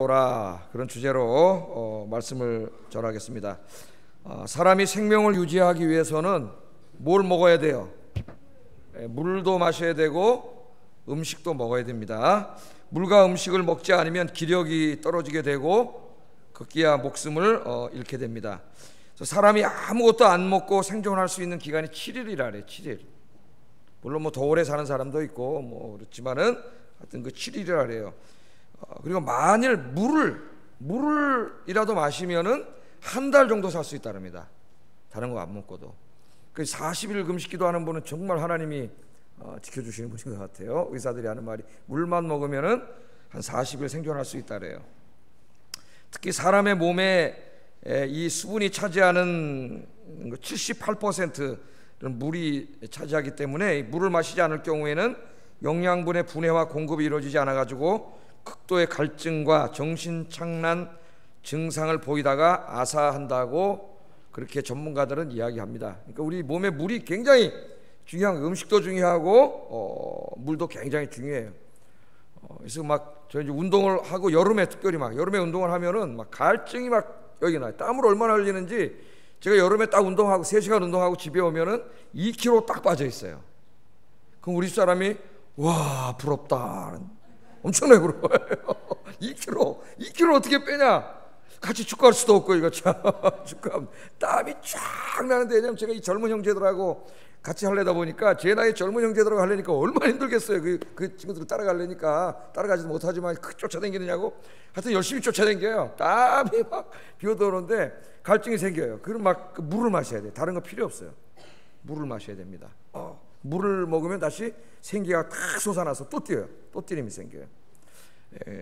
오라 그런 주제로 말씀을 전하겠습니다. 사람이 생명을 유지하기 위해서는 뭘 먹어야 돼요? 물도 마셔야 되고 음식도 먹어야 됩니다. 물과 음식을 먹지 않으면 기력이 떨어지게 되고 급기야 목숨을 잃게 됩니다. 그래서 사람이 아무것도 안 먹고 생존할 수 있는 기간이 7일이라 그래요. 7일. 물론 뭐 더 오래 사는 사람도 있고 뭐 그렇지만은 하여튼 그 7일이라 그래요. 그리고 만일 물이라도 마시면은 한 달 정도 살 수 있다랍니다. 다른 거 안 먹고도. 그 40일 금식 기도하는 분은 정말 하나님이 지켜주시는 분인 것 같아요. 의사들이 하는 말이 물만 먹으면은 한 40일 생존할 수 있다래요. 특히 사람의 몸에 이 수분이 차지하는 78%는 물이 차지하기 때문에 물을 마시지 않을 경우에는 영양분의 분해와 공급이 이루어지지 않아 가지고 극도의 갈증과 정신착란 증상을 보이다가 아사한다고 그렇게 전문가들은 이야기합니다. 그러니까 우리 몸에 물이 굉장히 중요한 거예요. 음식도 중요하고 물도 굉장히 중요해요. 그래서 막 저 이제 운동을 하고 여름에 특별히 막 여름에 운동을 하면은 막 갈증이 막 여기 나요. 땀을 얼마나 흘리는지 제가 여름에 딱 운동하고 3시간 운동하고 집에 오면은 2kg 딱 빠져 있어요. 그럼 우리 사람이 와 부럽다. 엄청나게 부러워요. 2kg 어떻게 빼냐? 같이 축구할 수도 없고 이거 참 축구하면 땀이 쫙 나는데 왜냐면 제가 이 젊은 형제들하고 같이 하려다 보니까 제 나이 젊은 형제들하고 하려니까 얼마나 힘들겠어요. 그 친구들 따라가려니까 따라가지도 못하지만 쫓아다니느냐고 하여튼 열심히 쫓아다녀요. 땀이 막 비어들어오는데 갈증이 생겨요. 그럼 막 물을 마셔야 돼요. 다른 거 필요 없어요. 물을 마셔야 됩니다. 물을 먹으면 다시 생기가 탁 솟아나서 또 뛰어요. 또 뛰림이 생겨요.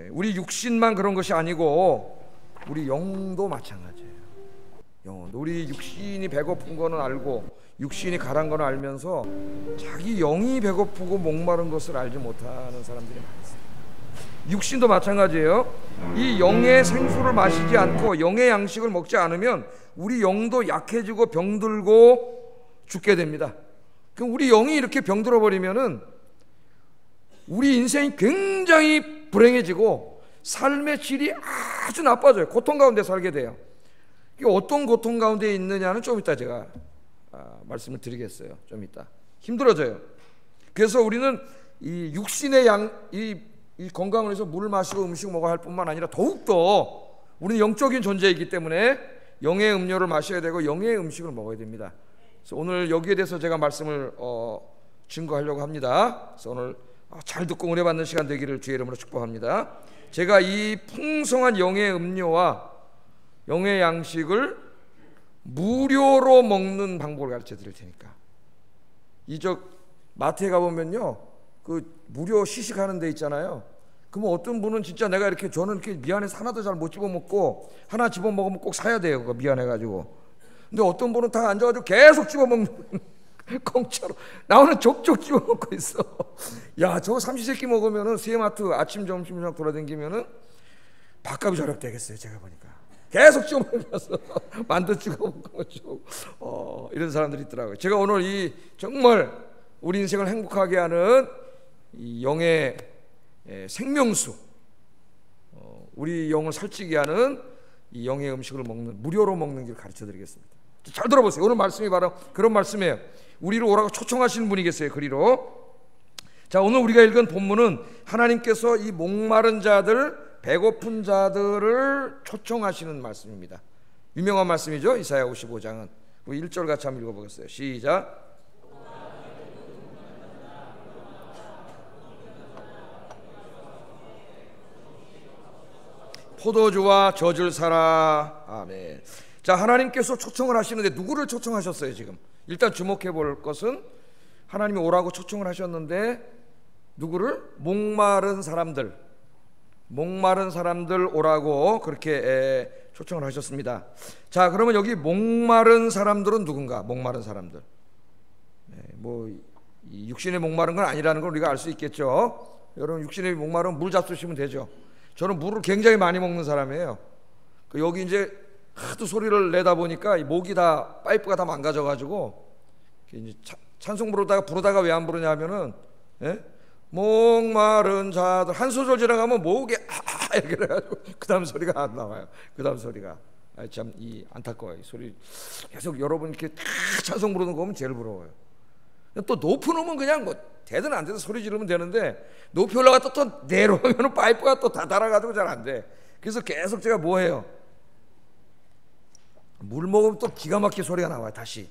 우리 육신만 그런 것이 아니고 우리 영도 마찬가지예요. 영도 우리 육신이 배고픈 거는 알고 육신이 가란 거는 알면서 자기 영이 배고프고 목마른 것을 알지 못하는 사람들이 많습니다. 육신도 마찬가지예요. 이 영의 생수를 마시지 않고 영의 양식을 먹지 않으면 우리 영도 약해지고 병들고 죽게 됩니다. 그럼 우리 영이 이렇게 병들어 버리면은 우리 인생이 굉장히 불행해지고 삶의 질이 아주 나빠져요. 고통 가운데 살게 돼요. 이게 어떤 고통 가운데 있느냐는 좀 이따 제가 말씀을 드리겠어요. 좀 이따 힘들어져요. 그래서 우리는 이 육신의 이 건강을 위해서 물을 마시고 음식 먹어야 할 뿐만 아니라 더욱더 우리는 영적인 존재이기 때문에 영의 음료를 마셔야 되고 영의 음식을 먹어야 됩니다. 그래서 오늘 여기에 대해서 제가 말씀을 증거하려고 합니다. 그래서 오늘 잘 듣고 은혜 받는 시간 되기를 주의 이름으로 축복합니다. 제가 이 풍성한 영의 음료와 영의 양식을 무료로 먹는 방법을 가르쳐 드릴 테니까. 마트에 가보면요 그 무료 시식하는 데 있잖아요. 그러면 어떤 분은 진짜 내가 이렇게 저는 이렇게 미안해서 하나도 잘 못 집어먹고 하나 집어먹으면 꼭 사야 돼요. 그거 미안해가지고. 근데 어떤 분은 다 앉아가지고 계속 집어먹는 공짜로 나오는 족족 집어먹고 있어. 야 저거 삼시세끼 먹으면은 세마트 아침 점심 저녁 돌아다니면은 밥값이 절약되겠어요. 제가 보니까 계속 집어먹으면서 만두 찍어먹고 이런 사람들이 있더라고요. 제가 오늘 이 정말 우리 인생을 행복하게 하는 이 영의 생명수, 우리 영을 살찌게 하는 이 영의 음식을 무료로 먹는 길 가르쳐 드리겠습니다. 잘 들어보세요. 오늘 말씀이 바로 그런 말씀이에요. 우리를 오라고 초청하시는 분이 계세요. 그리로 자 오늘 우리가 읽은 본문은 하나님께서 이 목마른 자들 배고픈 자들을 초청하시는 말씀입니다. 유명한 말씀이죠. 이사야 55장은 우리 1절 같이 한번 읽어보겠어요. 시작. 포도주와 젖을 사라. 아멘. 자 하나님께서 초청을 하시는데 누구를 초청하셨어요? 지금 일단 주목해 볼 것은 하나님이 오라고 초청을 하셨는데 누구를? 목마른 사람들 오라고 그렇게 초청을 하셨습니다. 자 그러면 여기 목마른 사람들은 누군가? 목마른 사람들 이 육신의 목마른 건 아니라는 걸 우리가 알 수 있겠죠. 여러분 육신의 목마른 물 잡수시면 되죠. 저는 물을 굉장히 많이 먹는 사람이에요. 여기 이제 하도 소리를 내다 보니까 목이 다 파이프가 다 망가져가지고 이제 찬송 부르다가 왜 안 부르냐 하면은 목마른 자들, 한 소절 지나가면 목에 이렇게 해가지고 그 다음 소리가 안 나와요. 그 다음 소리가 참 이 안타까워요. 이 소리 계속 여러분 이렇게 다 찬송 부르는 거 보면 제일 부러워요. 또 높은 음은 그냥 뭐 되든 안 되든 소리 지르면 되는데, 높이 올라갔다 또 내려오면 파이프가 또 다 달아가지고 잘 안 돼. 그래서 계속 제가 뭐 해요? 물 먹으면 또 기가 막히게 소리가 나와요. 다시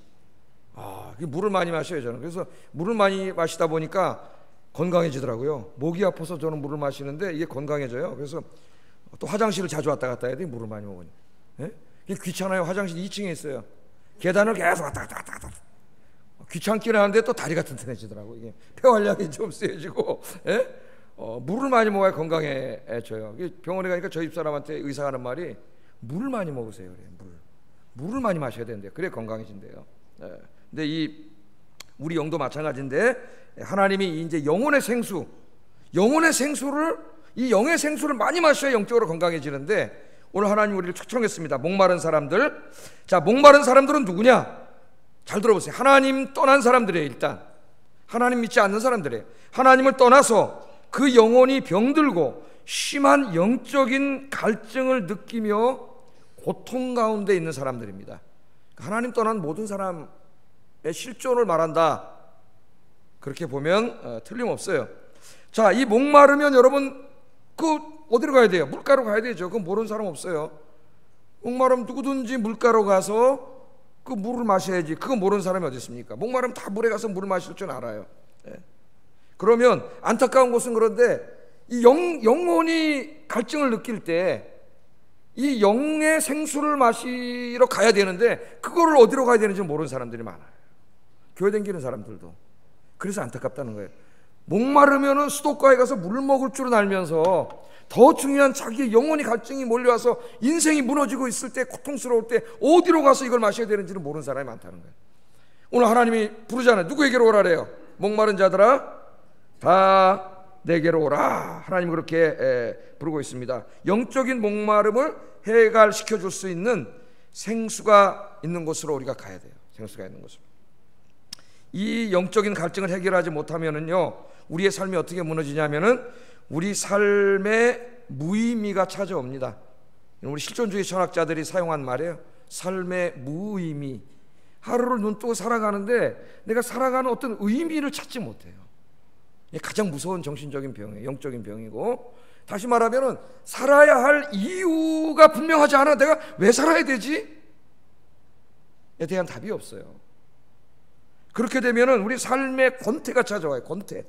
물을 많이 마셔요 저는. 그래서 물을 많이 마시다 보니까 건강해지더라고요. 목이 아파서 저는 물을 마시는데 이게 건강해져요. 그래서 또 화장실을 자주 왔다 갔다 해야 돼, 물을 많이 먹으니. 예? 이게 귀찮아요. 화장실 2층에 있어요. 계단을 계속 왔다 갔다 귀찮기는 하는데 또 다리가 튼튼해지더라고. 이게 폐활량이 좀 세지고. 예? 물을 많이 먹어야 건강해져요. 병원에 가니까 저희 집사람한테 의사가 하는 말이 물을 많이 먹으세요. 그래요. 물을 많이 마셔야 되는데 그래 건강해진대요. 예. 근데 우리 영도 마찬가지인데, 하나님이 이제 영혼의 생수를 이 영의 생수를 많이 마셔야 영적으로 건강해지는데, 오늘 하나님 우리를 초청했습니다. 목마른 사람들. 자, 목마른 사람들은 누구냐? 잘 들어보세요. 하나님 떠난 사람들이에요. 일단 하나님 믿지 않는 사람들이에요. 하나님을 떠나서 그 영혼이 병들고 심한 영적인 갈증을 느끼며 고통 가운데 있는 사람들입니다. 하나님 떠난 모든 사람의 실존을 말한다, 그렇게 보면 틀림없어요. 자, 이 목마르면 여러분 어디로 가야 돼요? 물가로 가야 되죠. 그건 모르는 사람 없어요. 목마르면 누구든지 물가로 가서 그 물을 마셔야지. 그거 모르는 사람이 어디 있습니까? 목마르면 다 물에 가서 물을 마실 줄 알아요. 예. 그러면 안타까운 것은, 그런데 이 영혼이 갈증을 느낄 때 이 영의 생수를 마시러 가야 되는데, 그거를 어디로 가야 되는지 모르는 사람들이 많아요. 교회 다니는 사람들도. 그래서 안타깝다는 거예요. 목마르면은 수도가에 가서 물 먹을 줄은 알면서 더 중요한 자기의 영혼이 갈증이 몰려와서 인생이 무너지고 있을 때, 고통스러울 때 어디로 가서 이걸 마셔야 되는지를 모르는 사람이 많다는 거예요. 오늘 하나님이 부르잖아요. 누구에게로 오라래요? 목마른 자들아 다 내게로 오라. 하나님 그렇게 부르고 있습니다. 영적인 목마름을 해갈시켜 줄 수 있는 생수가 있는 곳으로 우리가 가야 돼요. 생수가 있는 곳으로. 이 영적인 갈증을 해결하지 못하면은요, 우리의 삶이 어떻게 무너지냐면은 우리 삶의 무의미가 찾아옵니다. 우리 실존주의 철학자들이 사용한 말이에요. 삶의 무의미. 하루를 눈 뜨고 살아가는데 내가 살아가는 어떤 의미를 찾지 못해요. 이게 가장 무서운 정신적인 병이에요. 영적인 병이고, 다시 말하면은 살아야 할 이유가 분명하지 않아. 내가 왜 살아야 되지? 에 대한 답이 없어요. 그렇게 되면은 우리 삶의 권태가 찾아와요. 권태.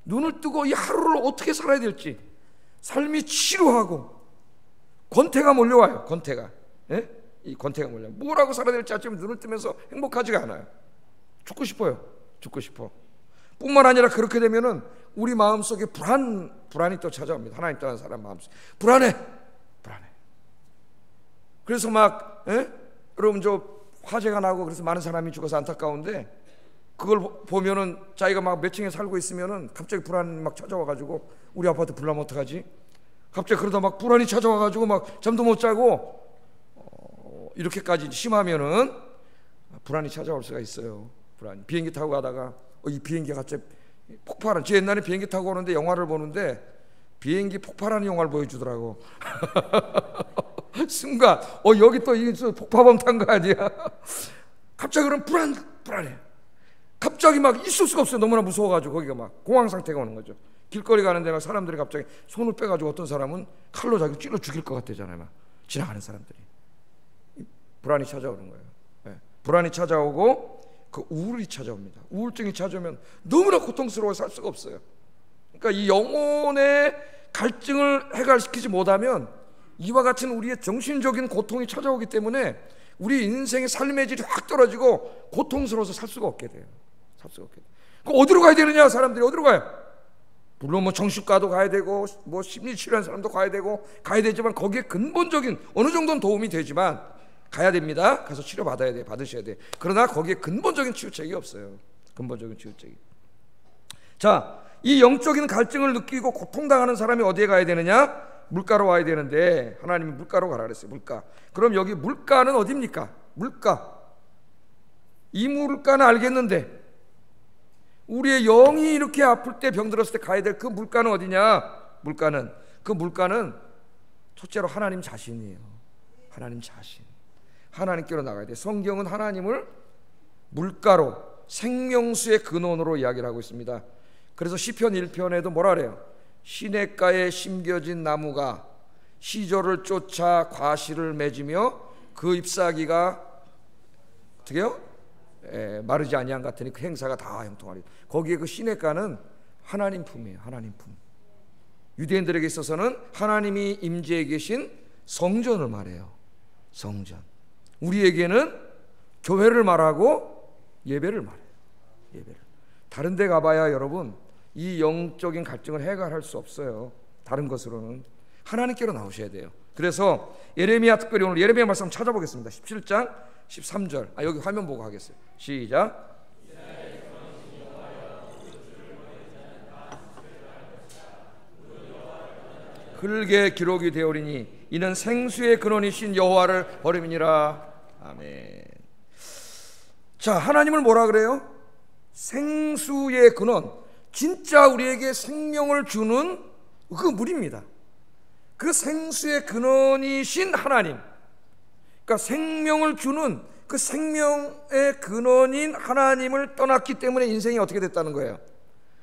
눈을 뜨고 이 하루를 어떻게 살아야 될지 삶이 지루하고 권태가 몰려와요. 권태가. 예? 이 권태가 몰려요. 뭐라고 살아야 될지 아침에 눈을 뜨면서 행복하지가 않아요. 죽고 싶어요. 죽고 싶어. 뿐만 아니라 그렇게 되면은 우리 마음속에 불안이 또 찾아옵니다. 하나님 떠난 사람 마음속에 불안해. 그래서 막 여러분 저 화재가 나고 그래서 많은 사람이 죽어서 안타까운데, 그걸 보면은 자기가 막 몇 층에 살고 있으면은 갑자기 불안이 막 찾아와가지고 우리 아파트 불나면 어떡하지? 갑자기 그러다 막 불안이 찾아와가지고 막 잠도 못 자고 이렇게까지 심하면은 불안이 찾아올 수가 있어요. 불안. 비행기 타고 가다가 이 비행기가 갑자기 폭발한. 제 옛날에 비행기 타고 오는데 영화를 보는데 비행기 폭발하는 영화를 보여주더라고. 순간 여기 또 이 폭파범 탄 거 아니야? 갑자기 그럼 불안해. 갑자기 막 있을 수가 없어요. 너무나 무서워가지고 거기가 막 공황 상태가 오는 거죠. 길거리 가는데 막 사람들이 갑자기 손을 빼가지고 어떤 사람은 칼로 자기 찔러 죽일 것 같대잖아요. 막 지나가는 사람들이. 불안이 찾아오는 거예요. 네. 불안이 찾아오고 그 우울이 찾아옵니다. 우울증이 찾아오면 너무나 고통스러워 살 수가 없어요. 그러니까 이 영혼의 갈증을 해결시키지 못하면 이와 같은 우리의 정신적인 고통이 찾아오기 때문에 우리 인생의 삶의 질이 확 떨어지고 고통스러워서 살 수가 없게 돼요. 그럼 어디로 가야 되느냐? 사람들이 어디로 가요? 물론 뭐 정신과도 가야 되고 뭐 심리 치료하는 사람도 가야 되지만 거기에 근본적인 어느 정도는 도움이 되지만 가야 됩니다. 가서 치료 받으셔야 돼. 그러나 거기에 근본적인 치유책이 없어요. 근본적인 치유책이. 자, 이 영적인 갈증을 느끼고 고통당하는 사람이 어디에 가야 되느냐? 물가로 와야 되는데 하나님이 물가로 가라 그랬어요. 물가. 그럼 여기 물가는 어디입니까? 물가. 이 물가는 알겠는데 우리의 영이 이렇게 아플 때, 병들었을 때 가야 될 그 물가는 어디냐? 그 물가는 첫째로 하나님 자신이에요. 하나님 자신. 하나님께로 나가야 돼. 성경은 하나님을 물가로, 생명수의 근원으로 이야기를 하고 있습니다. 그래서 시편 1편에도 뭐라 그래요? 시냇가에 심겨진 나무가 시조를 쫓아 과실을 맺으며 그 잎사귀가 어떻게 해요? 마르지 아니한 같으니 그 행사가 다 형통하리. 거기에 그 시냇가는 하나님 품이에요. 하나님 품. 유대인들에게 있어서는 하나님이 임재해 계신 성전을 말해요. 성전. 우리에게는 교회를 말하고 예배를 말해요. 예배를. 다른 데 가봐야 여러분 이 영적인 갈증을 해결할 수 없어요. 다른 것으로는. 하나님께로 나오셔야 돼요. 그래서 예레미야, 특별히 오늘 예레미야 말씀 찾아보겠습니다. 17장 13절. 여기 화면 보고 하겠어요. 시작. 흙에 기록이 되오리니 이는 생수의 근원이신 여호와를 버림이니라. 아멘. 자, 하나님을 뭐라 그래요? 생수의 근원. 진짜 우리에게 생명을 주는 그 물입니다. 그 생수의 근원이신 하나님, 그러니까 생명을 주는 그 생명의 근원인 하나님을 떠났기 때문에 인생이 어떻게 됐다는 거예요?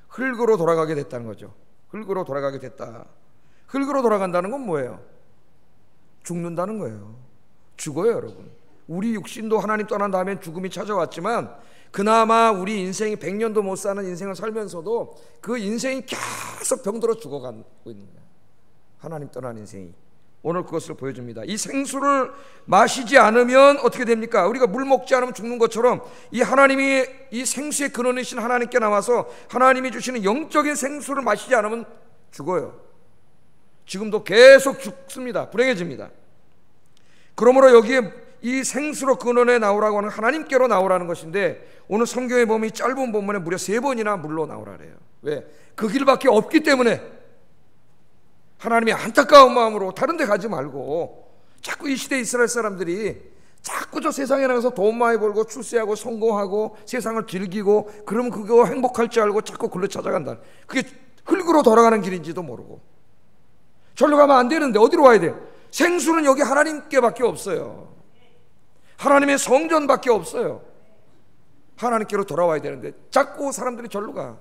흙으로 돌아가게 됐다는 거죠. 흙으로 돌아가게 됐다. 흙으로 돌아간다는 건 뭐예요? 죽는다는 거예요. 죽어요, 여러분. 우리 육신도 하나님 떠난 다음엔 죽음이 찾아왔지만 그나마 우리 인생이 100년도 못 사는 인생을 살면서도 그 인생이 계속 병들어 죽어가고 있는 거예요. 하나님 떠난 인생이. 오늘 그것을 보여줍니다. 이 생수를 마시지 않으면 어떻게 됩니까? 우리가 물 먹지 않으면 죽는 것처럼 이 하나님이 이 생수의 근원이신 하나님께 나와서 하나님이 주시는 영적인 생수를 마시지 않으면 죽어요. 지금도 계속 죽습니다. 불행해집니다. 그러므로 여기에 이 생수로 근원에 나오라고 하는 하나님께로 나오라는 것인데 오늘 성경에 보면 이 짧은 본문에 무려 3번이나 물로 나오라래요. 왜? 그 길밖에 없기 때문에. 하나님이 안타까운 마음으로 다른 데 가지 말고 자꾸 이 시대 이스라엘 사람들이 자꾸 저 세상에 나가서 돈 많이 벌고 출세하고 성공하고 세상을 즐기고 그러면 그거 행복할 줄 알고 자꾸 글로 찾아간다. 그게 흙으로 돌아가는 길인지도 모르고. 절로 가면 안 되는데 어디로 와야 돼요? 생수는 여기 하나님께밖에 없어요. 하나님의 성전밖에 없어요. 하나님께로 돌아와야 되는데 자꾸 사람들이 절로 가.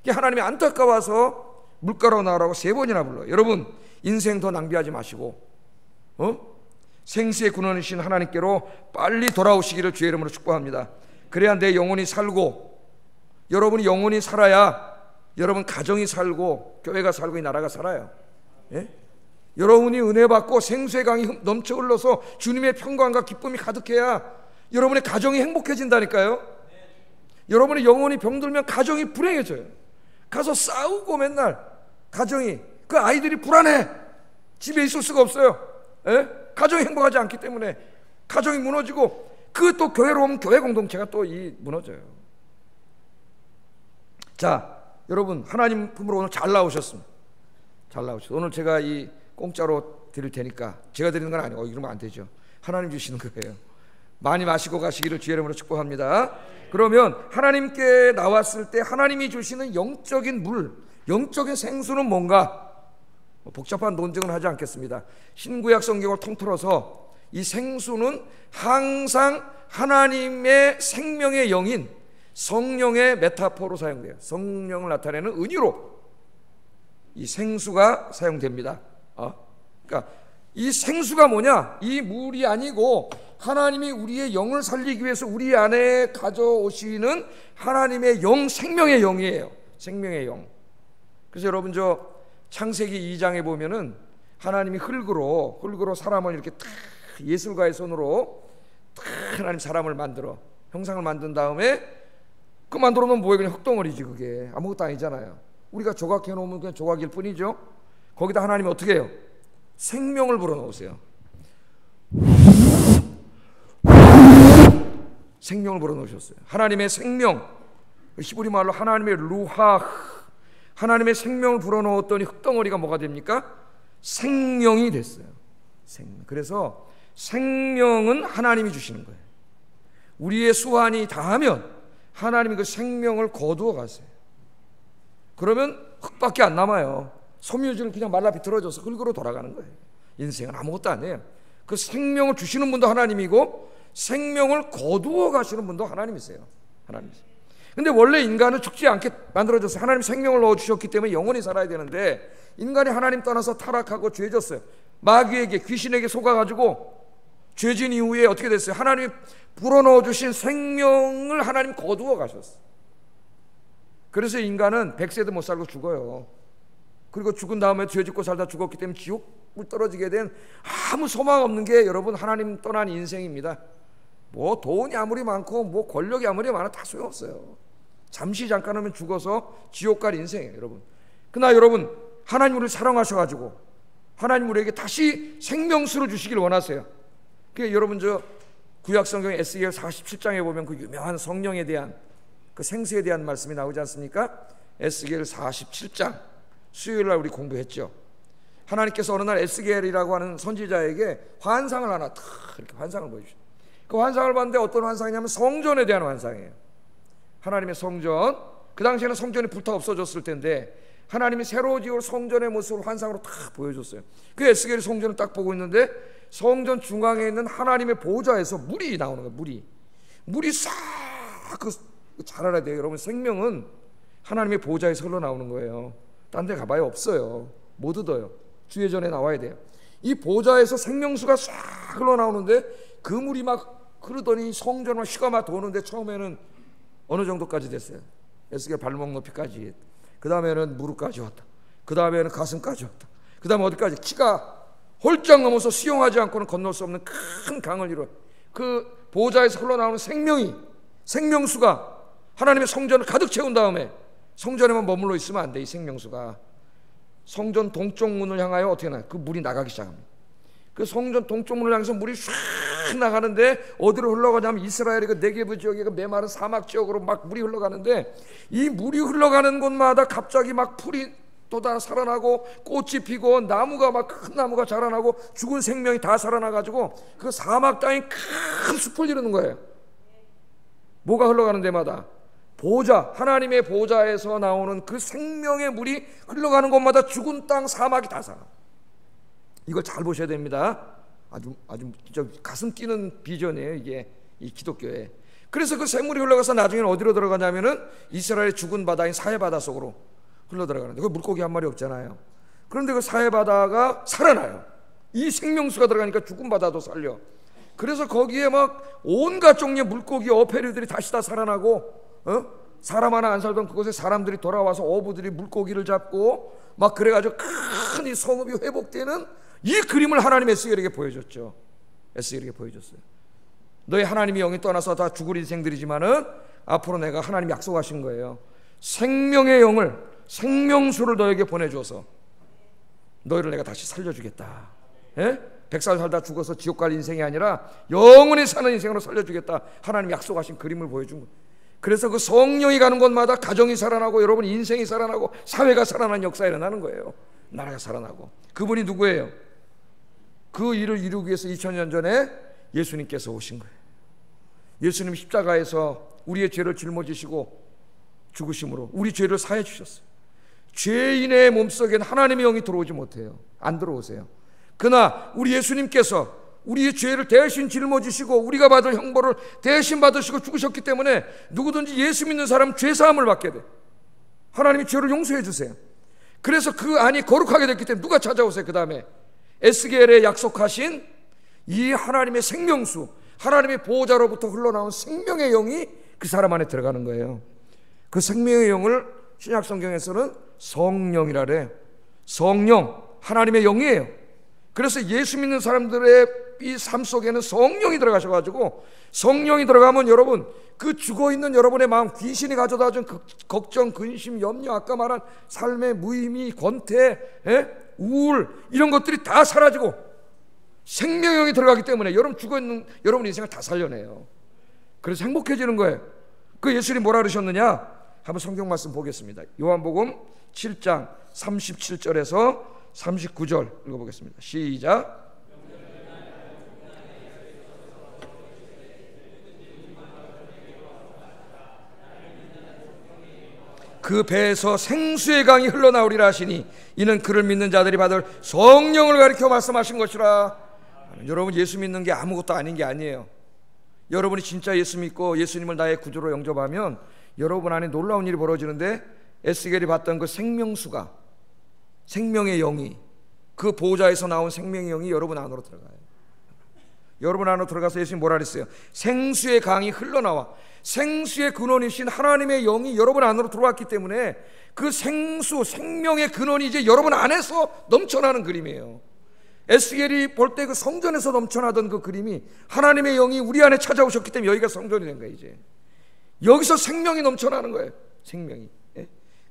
하나님이 안타까워서 물가로 나오라고 3번이나 불러요. 여러분 인생 더 낭비하지 마시고 생수의 근원이신 하나님께로 빨리 돌아오시기를 주의 이름으로 축복합니다. 그래야 내 영혼이 살고 여러분이 영혼이 살아야 여러분 가정이 살고 교회가 살고 이 나라가 살아요. 예? 여러분이 은혜 받고 생수의 강이 넘쳐 흘러서 주님의 평강과 기쁨이 가득해야 여러분의 가정이 행복해진다니까요. 여러분의 영혼이 병들면 가정이 불행해져요. 가서 싸우고 맨날 가정이 그 아이들이 불안해. 집에 있을 수가 없어요. 예? 가정이 행복하지 않기 때문에 가정이 무너지고 그 또 교회로 오면 교회 공동체가 또 무너져요. 자, 여러분 하나님 품으로 오늘 잘 나오셨습니다. 잘 나오셨어요. 오늘 제가 이 공짜로 드릴 테니까 제가 드리는 건 아니고 이러면 안 되죠. 하나님 주시는 거예요. 많이 마시고 가시기를 주의 이름으로 축복합니다. 그러면 하나님께 나왔을 때 하나님이 주시는 영적인 물, 영적인 생수는 뭔가? 복잡한 논증은 하지 않겠습니다. 신구약 성경을 통틀어서 이 생수는 항상 하나님의 생명의 영인 성령의 메타포로 사용돼요. 성령을 나타내는 은유로 이 생수가 사용됩니다. 그러니까 이 생수가 뭐냐? 이 물이 아니고 하나님이 우리의 영을 살리기 위해서 우리 안에 가져오시는 하나님의 영, 생명의 영이에요. 생명의 영. 그래서 여러분 저 창세기 2장에 보면은 하나님이 흙으로 사람을 이렇게 탁 예술가의 손으로 탁 하나님 사람을 만들어 형상을 만든 다음에 그 만들어 놓으면 뭐예요? 그냥 흙덩어리지. 그게 아무것도 아니잖아요. 우리가 조각해 놓으면 그냥 조각일 뿐이죠. 거기다 하나님이 어떻게 해요? 생명을 불어넣으세요. 생명을 불어넣으셨어요. 하나님의 생명, 히브리 말로 하나님의 루하, 하나님의 생명을 불어넣었더니 흙덩어리가 뭐가 됩니까? 생명이 됐어요. 생명. 그래서 생명은 하나님이 주시는 거예요. 우리의 수완이 다하면 하나님이 그 생명을 거두어 가세요. 그러면 흙밖에 안 남아요. 섬유질은 그냥 말라 비틀어져서 흙으로 돌아가는 거예요. 인생은 아무것도 아니에요. 그 생명을 주시는 분도 하나님이고 생명을 거두어 가시는 분도 하나님이세요. 하나님이세요. 근데 원래 인간은 죽지 않게 만들어졌어요. 하나님 생명을 넣어주셨기 때문에 영원히 살아야 되는데 인간이 하나님 떠나서 타락하고 죄졌어요. 마귀에게, 귀신에게 속아가지고 죄진 이후에 어떻게 됐어요? 하나님이 불어넣어주신 생명을 하나님 거두어 가셨어요. 그래서 인간은 100세도 못 살고 죽어요. 그리고 죽은 다음에 죄 짓고 살다 죽었기 때문에 지옥을 떨어지게 된 아무 소망 없는 게 여러분 하나님 떠난 인생입니다. 뭐 돈이 아무리 많고 뭐 권력이 아무리 많아도 다 소용없어요. 잠시 잠깐 하면 죽어서 지옥 갈 인생이에요, 여러분. 그러나 여러분, 하나님 우리를 사랑하셔가지고 하나님 우리에게 다시 생명수를 주시길 원하세요. 그러니까 여러분 저 구약성경 에스겔 47장에 보면 그 유명한 성령에 대한 그 생수에 대한 말씀이 나오지 않습니까? 에스겔 47장 수요일날 우리 공부했죠. 하나님께서 어느 날 에스겔이라고 하는 선지자에게 환상을 하나 탁 이렇게 환상을 보여주셨어요. 그 환상을 봤는데 어떤 환상이냐면 성전에 대한 환상이에요. 하나님의 성전, 그 당시에는 성전이 불타 없어졌을 텐데 하나님이 새로 지을 성전의 모습을 환상으로 딱 보여줬어요. 그 에스겔이 성전을 딱 보고 있는데 성전 중앙에 있는 하나님의 보좌에서 물이 나오는 거예요. 물이 싹 잘 알아야 돼요. 여러분, 생명은 하나님의 보좌에서 흘러나오는 거예요. 딴 데 가봐야 없어요. 못 얻어요. 주의 전에 나와야 돼요. 이 보좌에서 생명수가 싹 흘러나오는데 그 물이 막 흐르더니 성전을 휘가 막 도는데 처음에는 어느 정도까지 됐어요? 에스겔 발목 높이까지. 그 다음에는 무릎까지 왔다. 그 다음에는 가슴까지 왔다. 그 다음에 어디까지? 키가 홀짝 넘어서 수용하지 않고는 건널 수 없는 큰 강을 이루어. 그 보좌에서 흘러나오는 생명수가 하나님의 성전을 가득 채운 다음에 성전에만 머물러 있으면 안 돼. 이 생명수가 성전 동쪽 문을 향하여 어떻게 나요? 그 물이 나가기 시작합니다. 그 성전 동쪽 문을 향해서 물이 쫙 나가는데 어디로 흘러가냐면 이스라엘의 그 네게브 지역의 그 메마른 사막 지역으로 막 물이 흘러가는데 이 물이 흘러가는 곳마다 갑자기 막 풀이 돋아 살아나고 꽃이 피고 나무가 막 큰 나무가 자라나고 죽은 생명이 다 살아나가지고 그 사막 땅에 큰 숲을 이루는 거예요. 뭐가 흘러가는 데마다 보좌, 하나님의 보좌에서 나오는 그 생명의 물이 흘러가는 곳마다 죽은 땅 사막이 다 살아. 이걸 잘 보셔야 됩니다. 아주 진짜 가슴 뛰는 비전이에요, 이게 이 기독교에. 그래서 그 생물이 흘러가서 나중에는 어디로 들어가냐면은 이스라엘의 죽은 바다인 사해바다 속으로 흘러 들어가는데 그 물고기 한 마리 없잖아요. 그런데 그 사해바다가 살아나요. 이 생명수가 들어가니까 죽은 바다도 살려. 그래서 거기에 막 온갖 종류의 물고기, 어패류들이 다시 다 살아나고, 사람 하나 안 살던 그곳에 사람들이 돌아와서 어부들이 물고기를 잡고 막 그래가지고 큰 이 성읍이 회복되는 이 그림을 하나님 에스겔에게 보여줬죠. 에스겔에게 보여줬어요. 너희 하나님이 영이 떠나서 다 죽을 인생들이지만은 앞으로 내가 하나님이 약속하신 거예요. 생명의 영을, 생명수를 너에게 보내줘서 너희를 내가 다시 살려주겠다. 100살 살다 죽어서 지옥 갈 인생이 아니라 영원히 사는 인생으로 살려주겠다. 하나님이 약속하신 그림을 보여준 거예요. 그래서 그 성령이 가는 곳마다 가정이 살아나고 여러분 인생이 살아나고 사회가 살아나는 역사가 일어나는 거예요. 나라가 살아나고. 그분이 누구예요? 그 일을 이루기 위해서 2000년 전에 예수님께서 오신 거예요. 예수님 십자가에서 우리의 죄를 짊어지시고 죽으심으로 우리 죄를 사해 주셨어요. 죄인의 몸속에는 하나님의 영이 들어오지 못해요. 안 들어오세요. 그러나 우리 예수님께서 우리의 죄를 대신 짊어지시고 우리가 받을 형벌을 대신 받으시고 죽으셨기 때문에 누구든지 예수 믿는 사람은 죄사함을 받게 돼. 하나님이 죄를 용서해 주세요. 그래서 그 안이 거룩하게 됐기 때문에 누가 찾아오세요? 그 다음에 에스겔에 약속하신 이 하나님의 생명수, 하나님의 보호자로부터 흘러나온 생명의 영이 그 사람 안에 들어가는 거예요. 그 생명의 영을 신약 성경에서는 성령이라 그래요. 성령, 하나님의 영이에요. 그래서 예수 믿는 사람들의 이 삶 속에는 성령이 들어가셔가지고 성령이 들어가면 여러분 그 죽어있는 여러분의 마음, 귀신이 가져다준 걱정, 근심, 염려, 아까 말한 삶의 무의미, 권태, 우울 이런 것들이 다 사라지고 생명의 영이 들어가기 때문에 여러분 죽어있는 여러분 인생을 다 살려내요. 그래서 행복해지는 거예요. 그 예수님이 뭐라 그러셨느냐? 한번 성경 말씀 보겠습니다. 요한복음 7장 37절에서 39절 읽어보겠습니다. 시작. 그 배에서 생수의 강이 흘러나오리라 하시니 이는 그를 믿는 자들이 받을 성령을 가리켜 말씀하신 것이라. 여러분, 예수 믿는 게 아무것도 아닌 게 아니에요. 여러분이 진짜 예수 믿고 예수님을 나의 구주로 영접하면 여러분 안에 놀라운 일이 벌어지는데, 에스겔이 봤던 그 생명수가, 생명의 영이, 그 보호자에서 나온 생명의 영이 여러분 안으로 들어가요. 여러분 안으로 들어가서 예수님 뭐라 그랬어요? 생수의 강이 흘러나와. 생수의 근원이신 하나님의 영이 여러분 안으로 들어왔기 때문에 그 생수, 생명의 근원이 이제 여러분 안에서 넘쳐나는 그림이에요. 에스겔이 볼 때 그 성전에서 넘쳐나던 그 그림이 하나님의 영이 우리 안에 찾아오셨기 때문에 여기가 성전이 된 거예요. 이제 여기서 생명이 넘쳐나는 거예요. 생명이.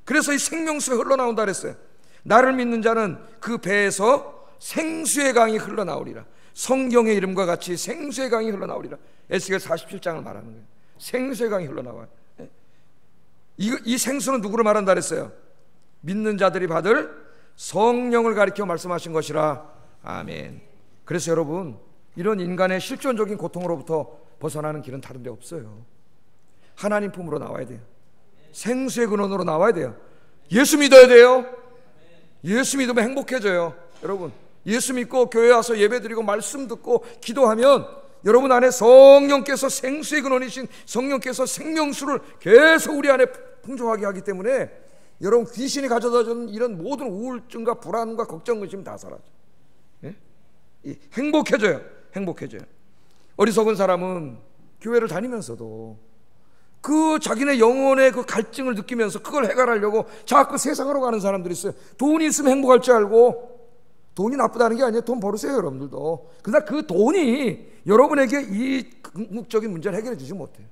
그래서 이 생명수가 흘러나온다 그랬어요. 나를 믿는 자는 그 배에서 생수의 강이 흘러나오리라. 성경의 이름과 같이 생수의 강이 흘러나오리라. 에스겔 47장을 말하는 거예요. 생수의 강이 흘러나와요. 이 생수는 누구를 말한다 그랬어요? 믿는 자들이 받을 성령을 가리켜 말씀하신 것이라. 아멘. 그래서 여러분, 이런 인간의 실존적인 고통으로부터 벗어나는 길은 다른 데 없어요. 하나님 품으로 나와야 돼요. 생수의 근원으로 나와야 돼요. 예수 믿어야 돼요. 예수 믿으면 행복해져요. 여러분, 예수 믿고 교회 와서 예배드리고 말씀 듣고 기도하면 여러분 안에 성령께서, 생수의 근원이신 성령께서 생명수를 계속 우리 안에 풍족하게 하기 때문에 여러분, 귀신이 가져다 주는 이런 모든 우울증과 불안과 걱정, 근심 다 사라져. 행복해져요. 행복해져요. 어리석은 사람은 교회를 다니면서도 그 자기네 영혼의 그 갈증을 느끼면서 그걸 해결하려고 자꾸 세상으로 가는 사람들이 있어요. 돈이 있으면 행복할 줄 알고. 돈이 나쁘다는 게 아니에요. 돈 벌으세요, 여러분들도. 그러나 그 돈이 여러분에게 이 궁극적인 문제를 해결해 주지 못해요.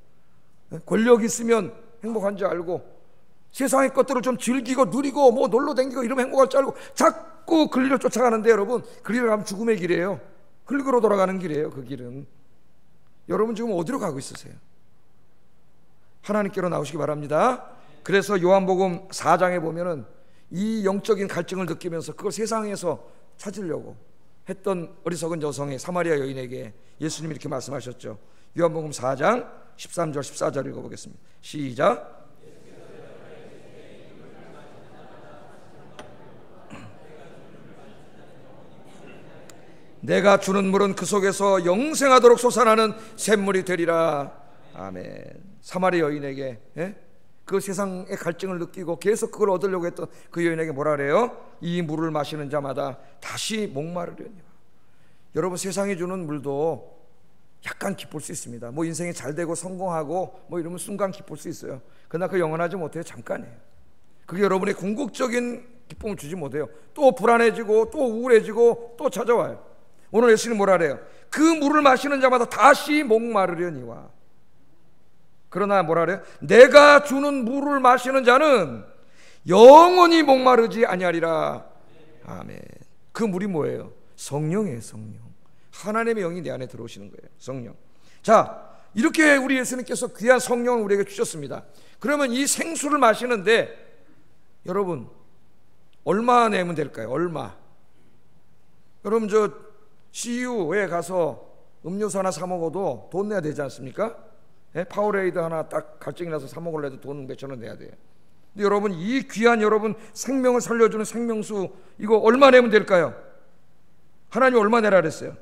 권력이 있으면 행복한 줄 알고, 세상의 것들을 좀 즐기고 누리고 뭐 놀러 다니고 이러면 행복할 줄 알고 자꾸 그 길을 쫓아가는데, 여러분, 그 길을 가면 죽음의 길이에요. 흙으로 돌아가는 길이에요. 그 길은. 여러분 지금 어디로 가고 있으세요? 하나님께로 나오시기 바랍니다. 그래서 요한복음 4장에 보면은 이 영적인 갈증을 느끼면서 그걸 세상에서 찾으려고 했던 어리석은 여성의 사마리아 여인에게 예수님이 이렇게 말씀하셨죠. 요한복음 4장 13절 14절 읽어보겠습니다. 시작. 내가 주는 물은 그 속에서 영생하도록 솟아나는 샘물이 되리라. 아멘. 사마리아 여인에게, 그 세상의 갈증을 느끼고 계속 그걸 얻으려고 했던 그 여인에게 뭐라 그래요? 이 물을 마시는 자마다 다시 목마르려니와. 여러분, 세상이 주는 물도 약간 기쁠 수 있습니다. 뭐 인생이 잘 되고 성공하고 뭐 이러면 순간 기쁠 수 있어요. 그러나 그 영원하지 못해요. 잠깐이에요. 그게 여러분의 궁극적인 기쁨을 주지 못해요. 또 불안해지고 또 우울해지고 또 찾아와요. 오늘 예수님 뭐라 그래요? 그 물을 마시는 자마다 다시 목마르려니와. 그러나 뭐라 그래요? 내가 주는 물을 마시는 자는 영원히 목마르지 아니하리라. 아멘. 그 물이 뭐예요? 성령이에요. 성령. 하나님의 영이 내 안에 들어오시는 거예요. 성령. 자, 이렇게 우리 예수님께서 귀한 성령을 우리에게 주셨습니다. 그러면 이 생수를 마시는데 여러분 얼마 내면 될까요? 얼마? 여러분, 저 CU에 가서 음료수 하나 사 먹어도 돈 내야 되지 않습니까? 파워레이드 하나 딱 갈증이 나서 사 먹으려도 돈 몇천 원 내야 돼요. 근데 여러분, 이 귀한 여러분 생명을 살려주는 생명수, 이거 얼마 내면 될까요? 하나님 얼마 내라 그랬어요?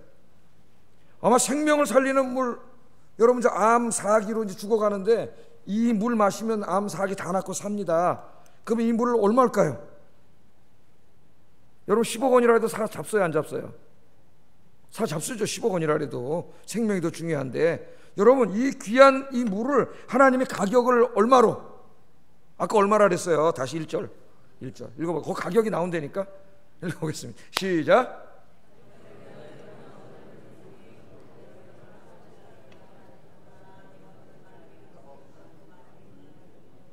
아마 생명을 살리는 물, 여러분 저 암 사기로 이제 죽어가는데 이 물 마시면 암 사기 다 낫고 삽니다. 그러면 이 물을 얼마일까요? 여러분 10억 원이라 해도 사 잡어요, 안 잡어요? 사 잡수죠. 10억 원이라 해도. 생명이 더 중요한데, 여러분 이 귀한 이 물을 하나님의 가격을 얼마로, 아까 얼마라 그랬어요? 다시 1절 읽어봐. 그 가격이 나온다니까. 읽어보겠습니다. 시작.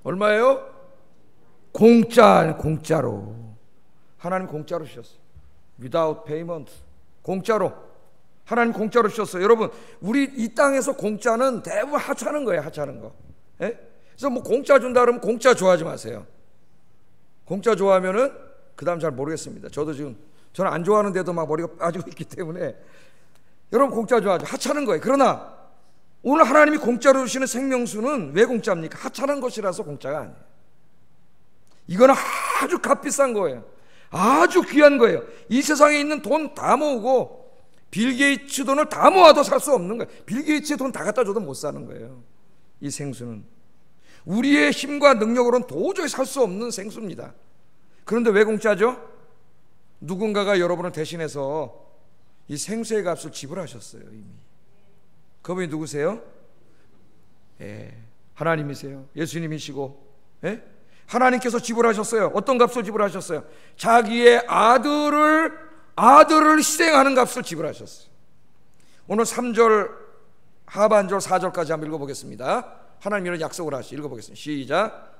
얼마예요? 공짜로. 하나님 공짜로 주셨어요. Without payment. 공짜로. 하나님 공짜로 주셨어요. 여러분, 우리 이 땅에서 공짜는 대부분 하찮은 거예요. 하찮은 거. 그래서 뭐 공짜 준다 그러면 공짜 좋아하지 마세요. 공짜 좋아하면은 그 다음 잘 모르겠습니다. 저는 안 좋아하는데도 막 머리가 빠지고 있기 때문에. 여러분 공짜 좋아하죠. 하찮은 거예요. 그러나 오늘 하나님이 공짜로 주시는 생명수는 왜 공짜입니까? 하찮은 것이라서 공짜가 아니에요. 이건 아주 값비싼 거예요. 아주 귀한 거예요. 이 세상에 있는 돈 다 모으고 빌 게이츠 돈을 다 모아도 살 수 없는 거예요. 빌 게이츠의 돈 다 갖다 줘도 못 사는 거예요. 이 생수는 우리의 힘과 능력으로는 도저히 살 수 없는 생수입니다. 그런데 왜 공짜죠? 누군가가 여러분을 대신해서 이 생수의 값을 지불하셨어요. 이미. 그분이 누구세요? 하나님이세요. 예수님이시고, 하나님께서 지불하셨어요. 어떤 값을 지불하셨어요? 자기의 아들을 희생하는 값을 지불하셨어요. 오늘 3절 하반절 4절까지 한번 읽어보겠습니다. 하나님 이런 약속을 하시. 읽어보겠습니다. 시작.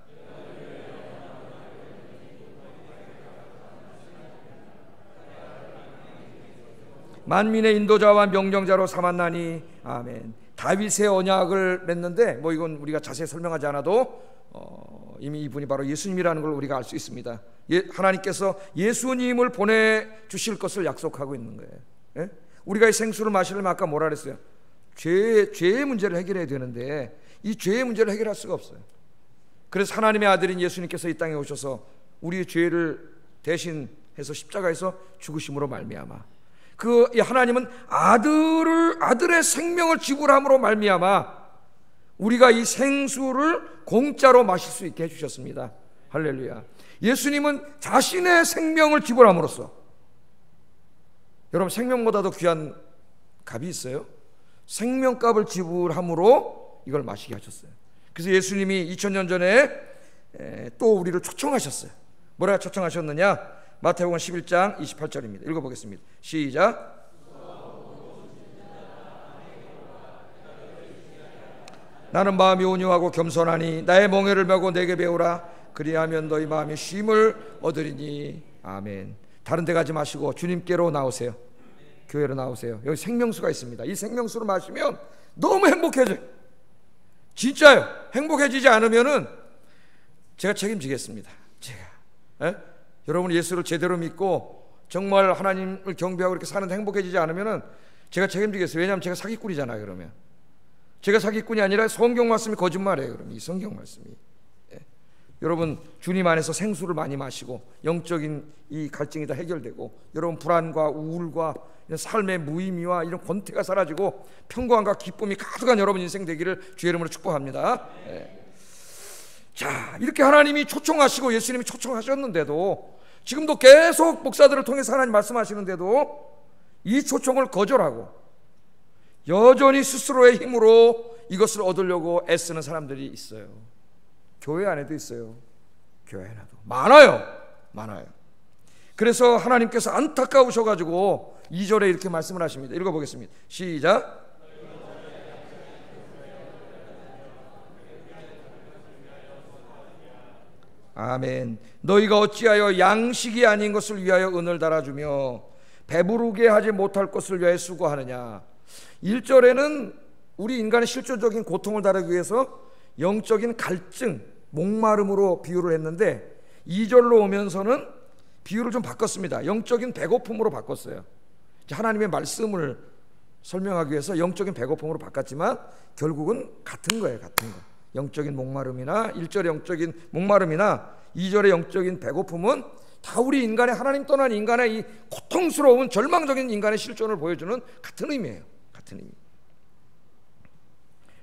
만민의 인도자와 명령자로 삼았나니. 아멘. 다윗의 언약을 맺는데 이건 우리가 자세히 설명하지 않아도 이미 이분이 바로 예수님이라는 걸 우리가 알 수 있습니다. 하나님께서 예수님을 보내주실 것을 약속하고 있는 거예요. 우리가 이 생수를 마시려면 아까 뭐라 그랬어요? 죄의 문제를 해결해야 되는데 이 죄의 문제를 해결할 수가 없어요. 그래서 하나님의 아들인 예수님께서 이 땅에 오셔서 우리의 죄를 대신해서 십자가에서 죽으심으로 말미암아 하나님은 아들의 생명을 지불함으로 말미암아 우리가 이 생수를 공짜로 마실 수 있게 해주셨습니다. 할렐루야. 예수님은 자신의 생명을 지불함으로써, 여러분 생명보다도 귀한 값이 있어요? 생명값을 지불함으로 이걸 마시게 하셨어요. 그래서 예수님이 2000년 전에 또 우리를 초청하셨어요. 뭐라 초청하셨느냐? 마태복음 11장 28절입니다. 읽어보겠습니다. 시작. 나는 마음이 온유하고 겸손하니 나의 멍에를 메고 내게 배우라. 그리하면 너희 마음이 쉼을 얻으리니. 아멘. 다른 데 가지 마시고 주님께로 나오세요. 교회로 나오세요. 여기 생명수가 있습니다. 이 생명수를 마시면 너무 행복해져요. 진짜요. 행복해지지 않으면은 제가 책임지겠습니다. 여러분이 예수를 제대로 믿고 정말 하나님을 경배하고 이렇게 사는데 행복해지지 않으면은 제가 책임지겠어요. 왜냐하면 제가 사기꾼이잖아요. 그러면 제가 사기꾼이 아니라 성경 말씀이 거짓말이에요. 그럼 이 성경 말씀이 여러분 주님 안에서 생수를 많이 마시고 영적인 이 갈증이 다 해결되고 여러분 불안과 우울과 이런 삶의 무의미와 이런 권태가 사라지고 평강과 기쁨이 가득한 여러분 인생 되기를 주의 이름으로 축복합니다. 자, 이렇게 하나님이 초청하시고 예수님이 초청하셨는데도 지금도 계속 목사들을 통해서 하나님 말씀하시는데도 이 초청을 거절하고 여전히 스스로의 힘으로 이것을 얻으려고 애쓰는 사람들이 있어요. 교회 안에도 있어요. 교회 안에도 많아요. 그래서 하나님께서 안타까우셔가지고 2절에 이렇게 말씀을 하십니다. 읽어보겠습니다. 시작. 아멘. 너희가 어찌하여 양식이 아닌 것을 위하여 은을 달아주며 배부르게 하지 못할 것을 위하여 수고하느냐. 1절에는 우리 인간의 실존적인 고통을 다루기 위해서 영적인 갈증, 목마름으로 비유를 했는데 2절로 오면서는 비유를 좀 바꿨습니다. 영적인 배고픔으로 바꿨어요. 하나님의 말씀을 설명하기 위해서 영적인 배고픔으로 바꿨지만 결국은 같은 거예요. 같은 거. 영적인 목마름이나 1절의 영적인 목마름이나 2절의 영적인 배고픔은 다 우리 인간의 하나님 떠난 인간의 이 고통스러운 절망적인 인간의 실존을 보여주는 같은 의미예요. 같은 의미.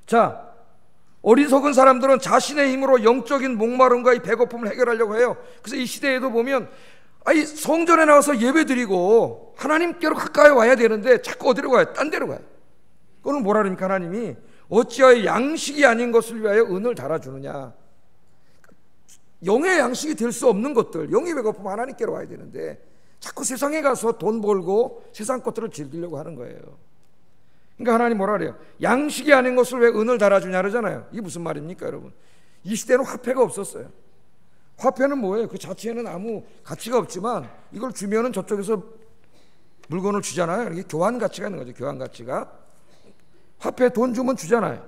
자, 어리석은 사람들은 자신의 힘으로 영적인 목마름과 이 배고픔을 해결하려고 해요. 그래서 이 시대에도 보면 성전에 나와서 예배드리고 하나님께로 가까이 와야 되는데 자꾸 어디로 가요? 딴 데로 가요. 그거는 뭐라 그럽니까? 하나님이 어찌하여 양식이 아닌 것을 위하여 은을 달아주느냐. 영의 양식이 될 수 없는 것들, 영이 배고프면 하나님께로 와야 되는데 자꾸 세상에 가서 돈 벌고 세상 것들을 즐기려고 하는 거예요. 그러니까 하나님 뭐라 그래요? 양식이 아닌 것을 왜 은을 달아주냐 그러잖아요. 이게 무슨 말입니까 여러분? 이 시대는 화폐가 없었어요. 화폐는 뭐예요? 그 자체에는 아무 가치가 없지만 이걸 주면은 저쪽에서 물건을 주잖아요. 이게 교환 가치가 있는 거죠. 교환 가치가. 화폐 돈 주면 주잖아요.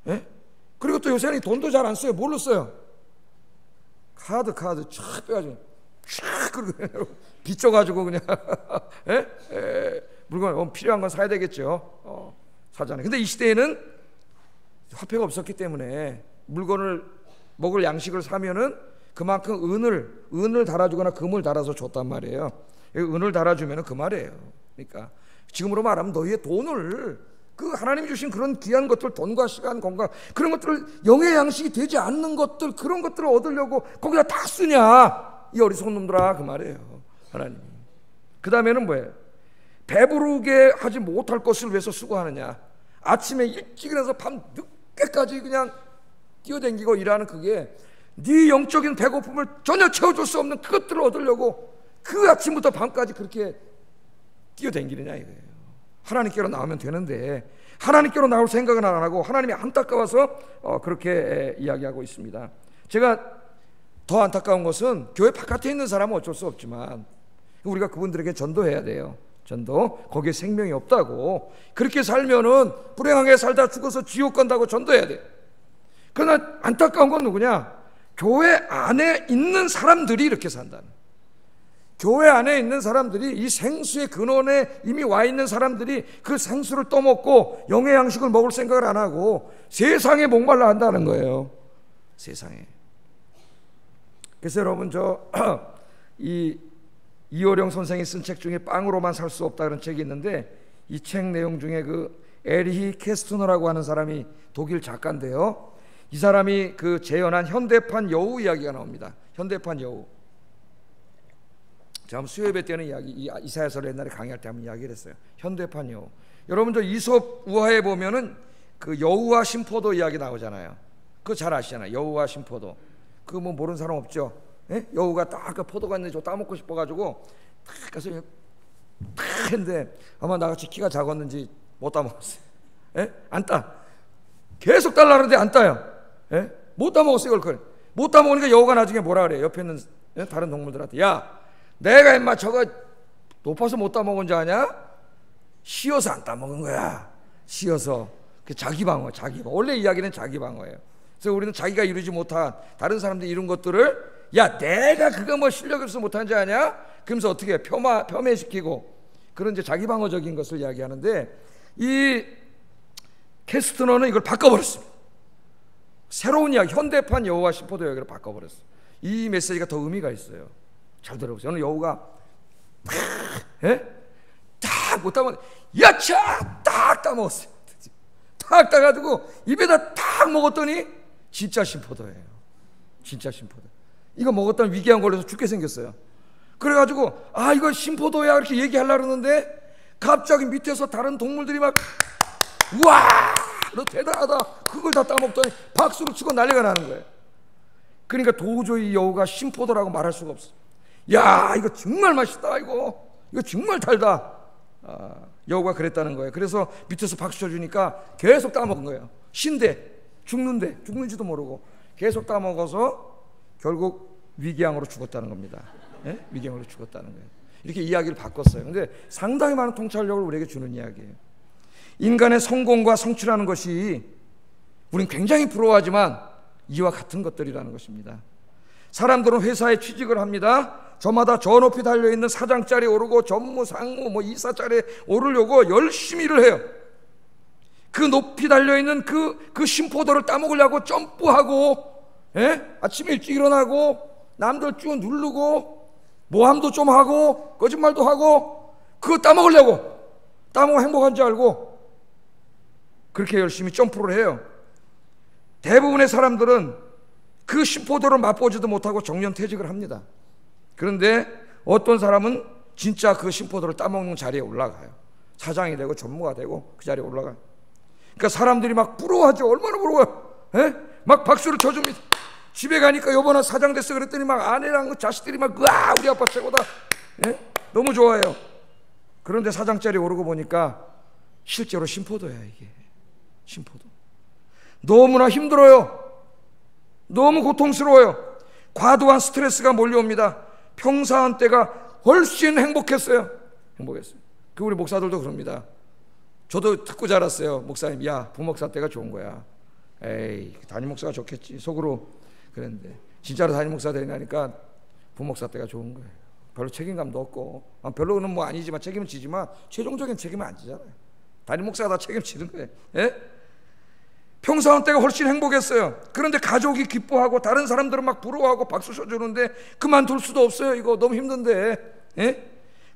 예? 그리고 또 요새는 돈도 잘 안 써요. 뭘로 써요? 카드 촥 빼가지고 촥 그리고 빚져가지고 그냥 물건 필요한 건 사야 되겠죠. 사잖아요. 근데 이 시대에는 화폐가 없었기 때문에 물건을 먹을 양식을 사면은 그만큼 은을 달아주거나 금을 달아서 줬단 말이에요. 은을 달아주면 그 말이에요. 그러니까 지금으로 말하면 너희의 돈을, 그 하나님이 주신 그런 귀한 것들, 돈과 시간, 건강, 그런 것들을 영의 양식이 되지 않는 것들, 그런 것들을 얻으려고 거기다 다 쓰냐, 이 어리석은 놈들아, 그 말이에요, 하나님이. 그 다음에는 뭐예요? 배부르게 하지 못할 것을 위해서 수고하느냐. 아침에 일찍 일어나서 밤 늦게까지 그냥 뛰어다니고 일하는, 그게 네 영적인 배고픔을 전혀 채워줄 수 없는 그것들을 얻으려고 그 아침부터 밤까지 그렇게 뛰어다니느냐 이거예요. 하나님께로 나오면 되는데 하나님께로 나올 생각은 안 하고 하나님이 안타까워서 그렇게 이야기하고 있습니다. 제가 더 안타까운 것은 교회 바깥에 있는 사람은 어쩔 수 없지만 우리가 그분들에게 전도해야 돼요. 전도, 거기에 생명이 없다고, 그렇게 살면은 불행하게 살다 죽어서 지옥 간다고 전도해야 돼. 그러나 안타까운 건 누구냐? 교회 안에 있는 사람들이 이렇게 산다는, 교회 안에 있는 사람들이, 이 생수의 근원에 이미 와 있는 사람들이 그 생수를 떠먹고 영의 양식을 먹을 생각을 안 하고 세상에 목말라 한다는 거예요. 세상에. 그래서 여러분, 이 이호령 선생이 쓴 책 중에 빵으로만 살 수 없다는 책이 있는데, 이 책 내용 중에 그 에리히 캐스트너라고 하는 사람이 독일 작가인데요, 이 사람이 그 재현한 현대판 여우 이야기가 나옵니다. 현대판 여우. 제가 수요예배 때는 이사야서를 옛날에 강의할 때 한번 이야기를 했어요. 현대판 여우. 여러분, 저 이솝 우화에 보면은 그 여우와 심포도 이야기 나오잖아요. 그거 잘 아시잖아요. 여우와 심포도. 그거 뭐 모르는 사람 없죠? 예? 여우가 딱 그 포도가 있는데 저 따먹고 싶어가지고 딱 가서 딱 했는데 아마 나같이 키가 작았는지 못 따먹었어요. 예? 안 따. 계속 달라는데 안 따요. 예? 못 따먹었어요. 그걸 못 따먹으니까 여우가 나중에 뭐라 그래요? 옆에 있는 다른 동물들한테, 야, 내가 임마 저거 높아서 못 따먹은 줄 아냐? 쉬어서 안 따먹은 거야. 쉬어서. 자기 방어, 자기 방어. 원래 이야기는 자기 방어예요. 그래서 우리는 자기가 이루지 못한 다른 사람들이 이룬 것들을, 야, 내가 그거 뭐 실력이 없어서 못한 줄 아냐? 그러면서 어떻게 해? 폄훼시키고, 그런 이제 자기 방어적인 것을 이야기하는데, 이 캐스트너는 이걸 바꿔버렸습니다. 새로운 이야기, 현대판 여우와 심포도 이야기를 바꿔버렸어요. 이 메시지가 더 의미가 있어요. 잘 들어보세요. 저는 여우가 딱 못 따먹, 야차 딱 따먹었어요. 딱 따가지고 입에다 딱 먹었더니 진짜 심포도예요. 진짜 심포도. 이거 먹었다면 위궤양 걸려서 죽게 생겼어요. 그래가지고 아, 이거 심포도야 이렇게 얘기하려고 그러는데 갑자기 밑에서 다른 동물들이 막, 우와, 너 대단하다, 그걸 다 따먹더니 박수를 치고 난리가 나는 거예요. 그러니까 도저히 여우가 심포도라고 말할 수가 없어. 야, 이거 정말 맛있다, 이거 정말 달다. 여우가 그랬다는 거예요. 그래서 밑에서 박수 쳐주니까 계속 따먹은 거예요. 신데 죽는지도 모르고 계속 따먹어서 결국 위궤양으로 죽었다는 겁니다. 예? 위궤양으로 죽었다는 거예요. 이렇게 이야기를 바꿨어요. 근데 상당히 많은 통찰력을 우리에게 주는 이야기예요. 인간의 성공과 성취라는 것이 우린 굉장히 부러워하지만 이와 같은 것들이라는 것입니다. 사람들은 회사에 취직을 합니다. 저마다 저 높이 달려있는 사장자리에 오르고 전무, 상무, 뭐 이사자리에 오르려고 열심히 일을 해요. 그 높이 달려있는 그 심포도를 따먹으려고 점프하고, 아침에 일찍 일어나고 남들 쭉 누르고 모함도 좀 하고 거짓말도 하고 그거 따먹으려고, 따먹으면 행복한 줄 알고 그렇게 열심히 점프를 해요. 대부분의 사람들은 그 심포도를 맛보지도 못하고 정년퇴직을 합니다. 그런데 어떤 사람은 진짜 그 심포도를 따먹는 자리에 올라가요. 사장이 되고 전무가 되고 그 자리에 올라가요. 그러니까 사람들이 막 부러워하죠. 얼마나 부러워요. 막 박수를 쳐줍니다. 집에 가니까 여보나 사장 됐어 그랬더니 막 아내랑 자식들이 막, 와, 우리 아빠 최고다. 너무 좋아해요. 그런데 사장 자리에 오르고 보니까 실제로 심포도야. 이게 심포도. 너무나 힘들어요. 너무 고통스러워요. 과도한 스트레스가 몰려옵니다. 평사한 때가 훨씬 행복했어요. 그 우리 목사들도 그럽니다. 저도 듣고 자랐어요. 목사님, 야, 부목사 때가 좋은 거야. 에이, 담임 목사가 좋겠지 속으로 그랬는데 진짜로 담임 목사 되니까 부목사 때가 좋은 거예요. 별로 책임감도 없고, 별로는 뭐 아니지만 책임은 지지만 최종적인 책임은 안 지잖아요. 담임 목사가 다 책임지는 거예요. 평사원 때가 훨씬 행복했어요. 그런데 가족이 기뻐하고 다른 사람들은 막 부러워하고 박수 쳐주는데 그만둘 수도 없어요. 이거 너무 힘든데. 예?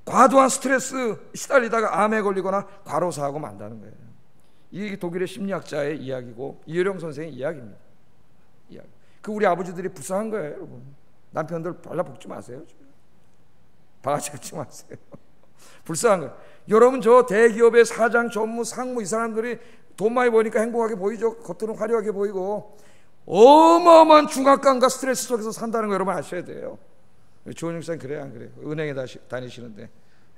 과도한 스트레스 시달리다가 암에 걸리거나 과로사하고 만다는 거예요. 이게 독일의 심리학자의 이야기고 이효령 선생의 이야기입니다. 이야기. 그 우리 아버지들이 불쌍한 거예요, 여러분. 남편들 발라볶지 마세요. 바가지 긁지 마세요. 불쌍한 거예요. 여러분, 저 대기업의 사장, 전무, 상무 이 사람들이 돈 많이 버니까 행복하게 보이죠. 겉으로는 화려하게 보이고 어마어마한 중압감과 스트레스 속에서 산다는 거 여러분 아셔야 돼요. 조은영 목사님 그래요, 안 그래요? 은행에 다니시는데,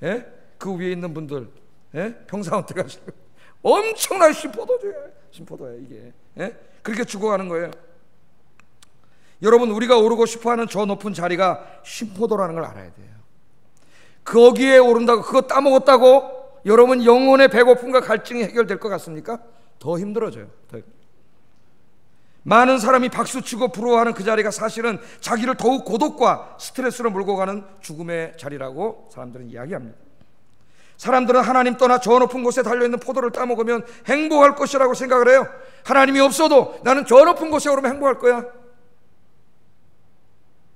예? 그 위에 있는 분들, 예? 평사원 때 가시고 엄청난 심포도예요 이게. 예? 그렇게 죽어가는 거예요. 여러분, 우리가 오르고 싶어하는 저 높은 자리가 심포도라는 걸 알아야 돼요. 거기에 오른다고 그거 따먹었다고 여러분 영혼의 배고픔과 갈증이 해결될 것 같습니까? 더 힘들어져요. 많은 사람이 박수치고 부러워하는 그 자리가 사실은 자기를 더욱 고독과 스트레스로 몰고 가는 죽음의 자리라고 사람들은 이야기합니다. 사람들은 하나님 떠나 저 높은 곳에 달려있는 포도를 따먹으면 행복할 것이라고 생각을 해요. 하나님이 없어도 나는 저 높은 곳에 오르면 행복할 거야.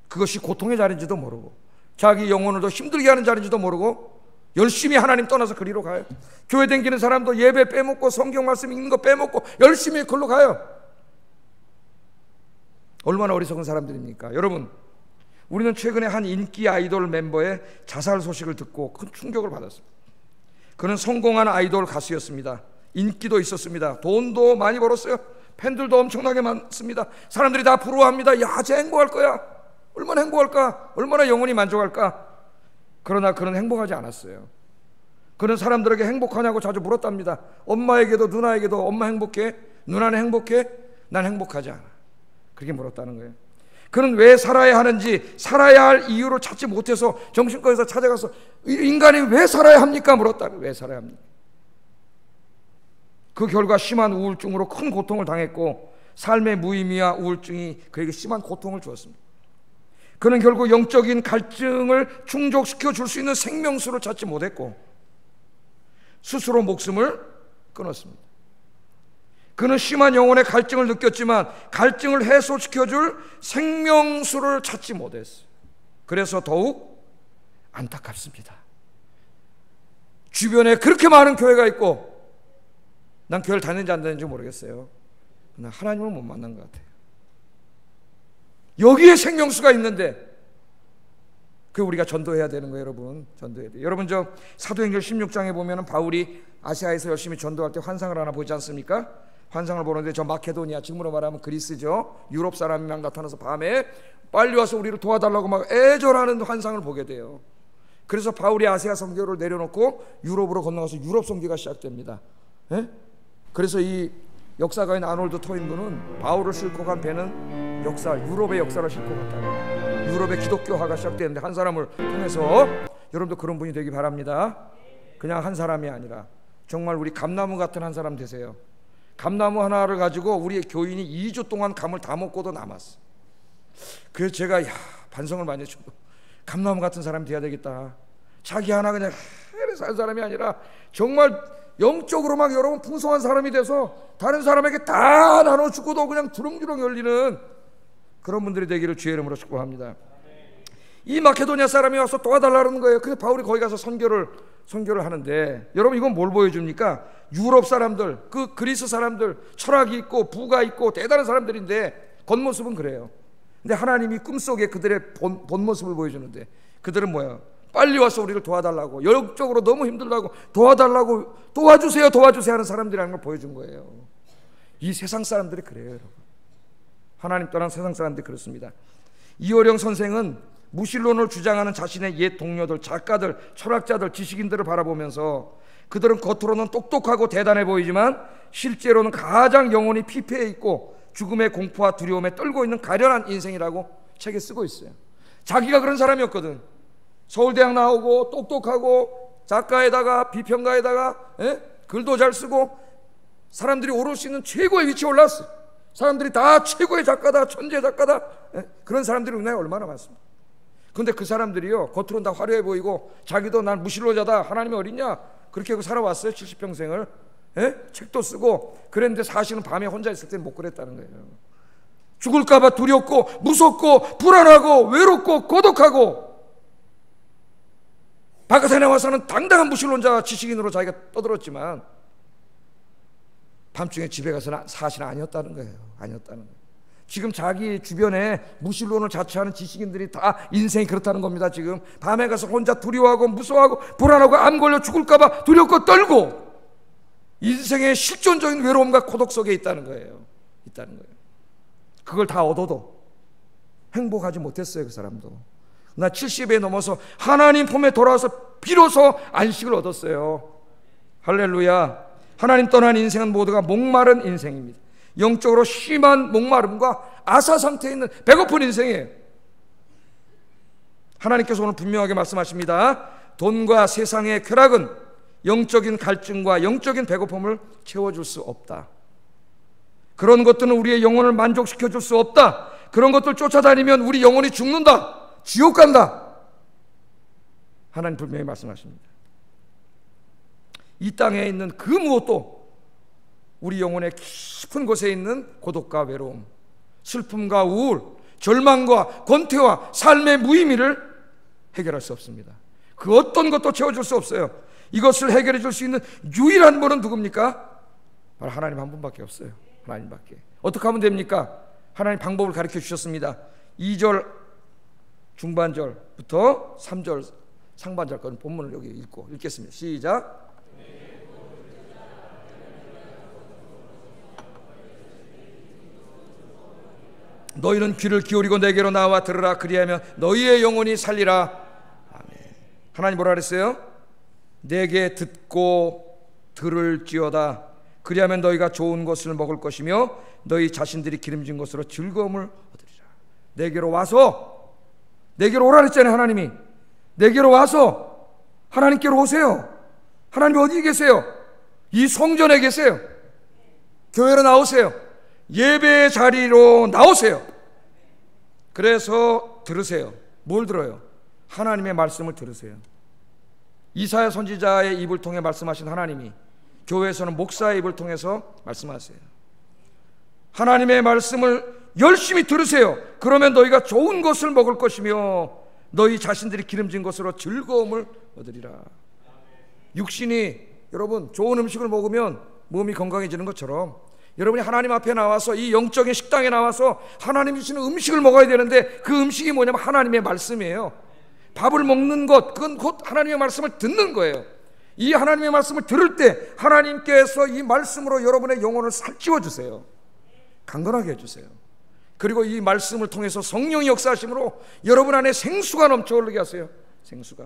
그것이 고통의 자리인지도 모르고 자기 영혼을 더 힘들게 하는 자리인지도 모르고 열심히 하나님 떠나서 그리로 가요. 교회 다니는 사람도 예배 빼먹고 성경 말씀 읽는 거 빼먹고 열심히 그걸로 가요. 얼마나 어리석은 사람들입니까? 여러분, 우리는 최근에 한 인기 아이돌 멤버의 자살 소식을 듣고 큰 충격을 받았습니다. 그는 성공한 아이돌 가수였습니다. 인기도 있었습니다. 돈도 많이 벌었어요. 팬들도 엄청나게 많습니다. 사람들이 다 부러워합니다. 야, 쟤 행복할 거야. 얼마나 행복할까? 얼마나 영혼이 만족할까? 그러나 그는 행복하지 않았어요. 그는 사람들에게 행복하냐고 자주 물었답니다. 엄마에게도 누나에게도 엄마 행복해? 누나는 행복해? 난 행복하지 않아. 그렇게 물었다는 거예요. 그는 왜 살아야 하는지, 살아야 할 이유를 찾지 못해서 정신과에서 찾아가서 인간이 왜 살아야 합니까? 물었다는 거예요. 왜 살아야 합니까? 그 결과 심한 우울증으로 큰 고통을 당했고 삶의 무의미와 우울증이 그에게 심한 고통을 주었습니다. 그는 결국 영적인 갈증을 충족시켜 줄 수 있는 생명수를 찾지 못했고 스스로 목숨을 끊었습니다. 그는 심한 영혼의 갈증을 느꼈지만 갈증을 해소시켜줄 생명수를 찾지 못했어요. 그래서 더욱 안타깝습니다. 주변에 그렇게 많은 교회가 있고 난 교회를 다니는지 안 다니는지 모르겠어요. 난 하나님을 못 만난 것 같아요. 여기에 생명수가 있는데 그 우리가 전도해야 되는 거예요, 여러분. 전도해야 돼요. 여러분, 저 사도행전 16장에 보면은 바울이 아시아에서 열심히 전도할 때 환상을 하나 보지 않습니까? 환상을 보는데 저 마케도니아, 지금으로 말하면 그리스죠. 유럽 사람이 막 나타나서 밤에 빨리 와서 우리를 도와달라고 막 애절하는 환상을 보게 돼요. 그래서 바울이 아시아 선교를 내려놓고 유럽으로 건너가서 유럽 선교가 시작됩니다. 예? 그래서 이 역사가인 아놀드 토인그는 바울을 싣고 간 배는 유럽의 역사를 싣고 갔다. 유럽의 기독교화가 시작되는데 한 사람을 통해서 여러분도 그런 분이 되기 바랍니다. 그냥 한 사람이 아니라 정말 우리 감나무 같은 한 사람 되세요. 감나무 하나를 가지고 우리 교인이 2주 동안 감을 다 먹고도 남았어. 그래서 제가 반성을 많이 했죠. 감나무 같은 사람이 돼야 되겠다. 자기 하나 그냥 살 사람이 아니라 정말 영적으로 막 여러분 풍성한 사람이 돼서 다른 사람에게 다 나눠주고도 그냥 주렁주렁 열리는 그런 분들이 되기를 주의 이름으로 축복합니다. 이 마케도니아 사람이 와서 도와달라는 거예요. 그래서 바울이 거기 가서 선교를 하는데 여러분 이건 뭘 보여줍니까? 유럽 사람들, 그 그리스 사람들 철학이 있고 부가 있고 대단한 사람들인데 겉모습은 그래요. 근데 하나님이 꿈속에 그들의 본 모습을 보여주는데 그들은 뭐야? 빨리 와서 우리를 도와달라고, 영적으로 너무 힘들다고 도와달라고, 도와주세요 하는 사람들이라는 걸 보여준 거예요. 이 세상 사람들이 그래요, 여러분. 하나님 떠난 세상 사람들이 그렇습니다. 이호령 선생은 무신론을 주장하는 자신의 옛 동료들, 작가들, 철학자들, 지식인들을 바라보면서 그들은 겉으로는 똑똑하고 대단해 보이지만 실제로는 가장 영혼이 피폐해 있고 죽음의 공포와 두려움에 떨고 있는 가련한 인생이라고 책에 쓰고 있어요. 자기가 그런 사람이었거든. 서울대학 나오고 똑똑하고 작가에다가 비평가에다가 글도 잘 쓰고 사람들이 오를 수 있는 최고의 위치에 올랐어. 사람들이 다 최고의 작가다, 천재 작가다, 그런 사람들이 우리나라에 얼마나 많습니다. 그런데 그 사람들이요 겉으로는 다 화려해 보이고 자기도 난 무신론자다, 하나님이 어딨냐, 그렇게 살아왔어요. 70평생을. 책도 쓰고 그랬는데 사실은 밤에 혼자 있을 때 못 그랬다는 거예요. 죽을까 봐 두렵고 무섭고 불안하고 외롭고 고독하고, 바깥에 나와서는 당당한 무신론자 지식인으로 자기가 떠들었지만 밤중에 집에 가서는 사실은 아니었다는 거예요. 아니었다는 거예요. 지금 자기 주변에 무신론을 자처하는 지식인들이 다 인생이 그렇다는 겁니다. 지금 밤에 가서 혼자 두려워하고 무서워하고 불안하고 암 걸려 죽을까 봐 두렵고 떨고 인생의 실존적인 외로움과 고독 속에 있다는 거예요. 그걸 다 얻어도 행복하지 못했어요. 그 사람도. 나 70에 넘어서 하나님 품에 돌아와서 비로소 안식을 얻었어요. 할렐루야. 하나님 떠난 인생은 모두가 목마른 인생입니다. 영적으로 심한 목마름과 아사 상태에 있는 배고픈 인생이에요. 하나님께서 오늘 분명하게 말씀하십니다. 돈과 세상의 쾌락은 영적인 갈증과 영적인 배고픔을 채워줄 수 없다. 그런 것들은 우리의 영혼을 만족시켜줄 수 없다. 그런 것들 쫓아다니면 우리 영혼이 죽는다. 지옥 간다. 하나님 분명히 말씀하십니다. 이 땅에 있는 그 무엇도 우리 영혼의 깊은 곳에 있는 고독과 외로움, 슬픔과 우울, 절망과 권태와 삶의 무의미를 해결할 수 없습니다. 그 어떤 것도 채워줄 수 없어요. 이것을 해결해 줄 수 있는 유일한 분은 누굽니까? 바로 하나님 한 분밖에 없어요. 하나님밖에. 어떻게 하면 됩니까? 하나님 방법을 가르쳐 주셨습니다. 2절 중반절부터 3절 상반절까지 본문을 여기 읽겠습니다. 시작. 너희는 귀를 기울이고 내게로 나와 들으라. 그리하면 너희의 영혼이 살리라. 아멘. 하나님 뭐라 그랬어요? 내게 듣고 들을지어다. 그리하면 너희가 좋은 것을 먹을 것이며 너희 자신들이 기름진 것으로 즐거움을 얻으리라. 내게로 와서, 내게로 오라 그랬잖아요. 하나님이 내게로 와서 하나님께로 오세요. 하나님 어디 계세요? 이 성전에 계세요. 교회로 나오세요. 예배의 자리로 나오세요. 그래서 들으세요. 뭘 들어요? 하나님의 말씀을 들으세요. 이사야 선지자의 입을 통해 말씀하신 하나님이 교회에서는 목사의 입을 통해서 말씀하세요. 하나님의 말씀을 열심히 들으세요. 그러면 너희가 좋은 것을 먹을 것이며 너희 자신들이 기름진 것으로 즐거움을 얻으리라. 육신이, 여러분, 좋은 음식을 먹으면 몸이 건강해지는 것처럼 여러분이 하나님 앞에 나와서 이 영적인 식당에 나와서 하나님 주시는 음식을 먹어야 되는데 그 음식이 뭐냐면 하나님의 말씀이에요. 밥을 먹는 것, 그건 곧 하나님의 말씀을 듣는 거예요. 이 하나님의 말씀을 들을 때 하나님께서 이 말씀으로 여러분의 영혼을 살찌워 주세요. 강건하게 해주세요. 그리고 이 말씀을 통해서 성령의 역사하심으로 여러분 안에 생수가 넘쳐 흐르게 하세요. 생수가.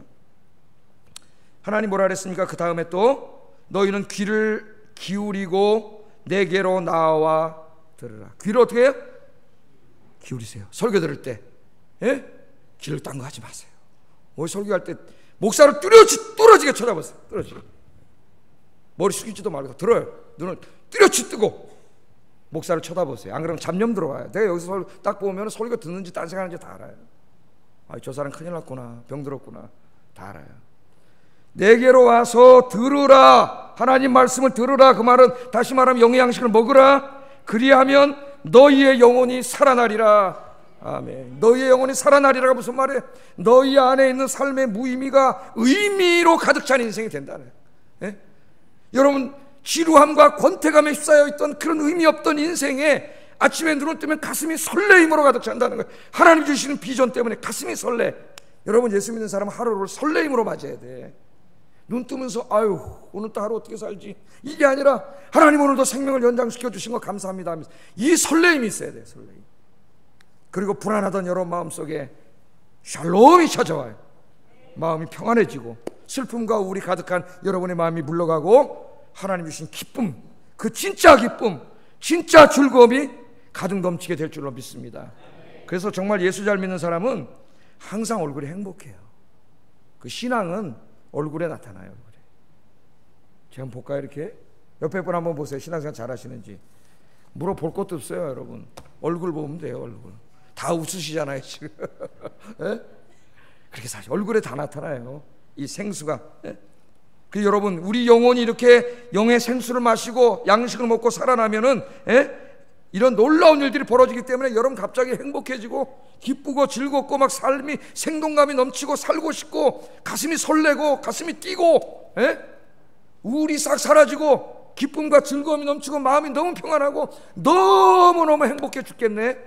하나님 뭐라 그랬습니까? 그 다음에 또 너희는 귀를 기울이고 내게로 나와 들으라. 귀를 어떻게 해요? 기울이세요. 설교 들을 때 귀를 딴 거 하지 마세요. 설교할 때 목사를 뚜렷지게 쳐다보세요. 뚜렷지게. 머리 숙이지도 말고 들어요. 눈을 뚜렷이 뜨고 목사를 쳐다보세요. 안 그러면 잡념 들어와요. 내가 여기서 딱 보면 설교 듣는지 딴 생각하는지 다 알아요. 저 사람 큰일 났구나, 병들었구나, 다 알아요. 내게로 와서 들으라. 하나님 말씀을 들으라. 그 말은 다시 말하면 영의 양식을 먹으라. 그리하면 너희의 영혼이 살아나리라. 아멘. 너희의 영혼이 살아나리라가 무슨 말이에요? 너희 안에 있는 삶의 무의미가 의미로 가득 찬 인생이 된다는 거예요. 여러분, 지루함과 권태감에 휩싸여 있던 그런 의미 없던 인생에 아침에 눈을 뜨면 가슴이 설레임으로 가득 찬다는 거예요. 하나님 주시는 비전 때문에 가슴이 설레. 여러분, 예수 믿는 사람은 하루를 설레임으로 맞아야 돼. 눈 뜨면서 아유 오늘 또 하루 어떻게 살지, 이게 아니라 하나님 오늘도 생명을 연장시켜 주신 거 감사합니다 하면서 이 설레임이 있어야 돼요. 설레임. 그리고 불안하던 여러분 마음속에 샬롬이 찾아와요. 마음이 평안해지고 슬픔과 우울이 가득한 여러분의 마음이 물러가고 하나님 주신 기쁨, 그 진짜 기쁨, 진짜 즐거움이 가득 넘치게 될 줄로 믿습니다. 그래서 정말 예수 잘 믿는 사람은 항상 얼굴이 행복해요. 그 신앙은 얼굴에 나타나요. 얼굴에. 제가 한번 볼까요? 이렇게 옆에 분 한번 보세요. 신앙생활 잘 하시는지. 물어볼 것도 없어요. 여러분 얼굴 보면 돼요. 얼굴 다 웃으시잖아요 지금. 그렇게 사실 얼굴에 다 나타나요. 이 생수가. 그 여러분, 우리 영혼이 이렇게 영의 생수를 마시고 양식을 먹고 살아나면은 이런 놀라운 일들이 벌어지기 때문에 여러분 갑자기 행복해지고 기쁘고 즐겁고 막 삶이 생동감이 넘치고 살고 싶고 가슴이 설레고 가슴이 뛰고 우울이 싹 사라지고 기쁨과 즐거움이 넘치고 마음이 너무 평안하고 너무너무 행복해 죽겠네.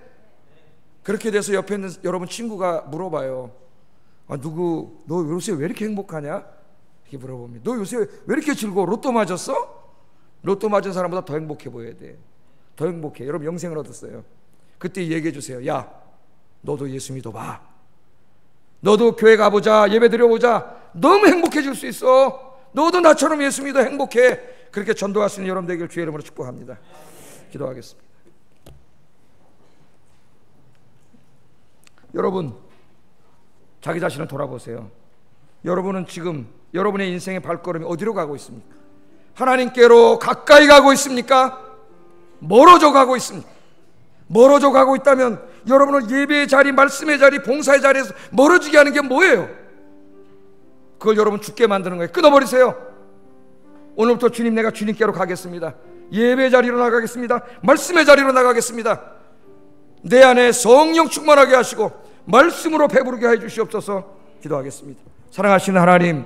그렇게 돼서 옆에 있는 여러분 친구가 물어봐요. 너 요새 왜 이렇게 행복하냐? 이렇게 물어봅니다. 너 요새 왜 이렇게 즐거워? 로또 맞았어? 로또 맞은 사람보다 더 행복해 보여야 돼. 더 행복해. 여러분 영생을 얻었어요. 그때 얘기해 주세요. 야, 너도 예수 믿어봐. 너도 교회 가보자. 예배 드려보자. 너무 행복해질 수 있어. 너도 나처럼 예수 믿어. 행복해. 그렇게 전도할 수 있는 여러분 되기를 주의 이름으로 축복합니다. 기도하겠습니다. 여러분, 자기 자신을 돌아보세요. 여러분은 지금 여러분의 인생의 발걸음이 어디로 가고 있습니까? 하나님께로 가까이 가고 있습니까? 멀어져 가고 있습니까? 멀어져 가고 있다면 여러분은 예배의 자리, 말씀의 자리, 봉사의 자리에서 멀어지게 하는 게 뭐예요? 그걸 여러분 죽게 만드는 거예요. 끊어버리세요. 오늘부터 주님, 내가 주님께로 가겠습니다. 예배의 자리로 나가겠습니다. 말씀의 자리로 나가겠습니다. 내 안에 성령 충만하게 하시고 말씀으로 배부르게 해 주시옵소서. 기도하겠습니다. 사랑하시는 하나님,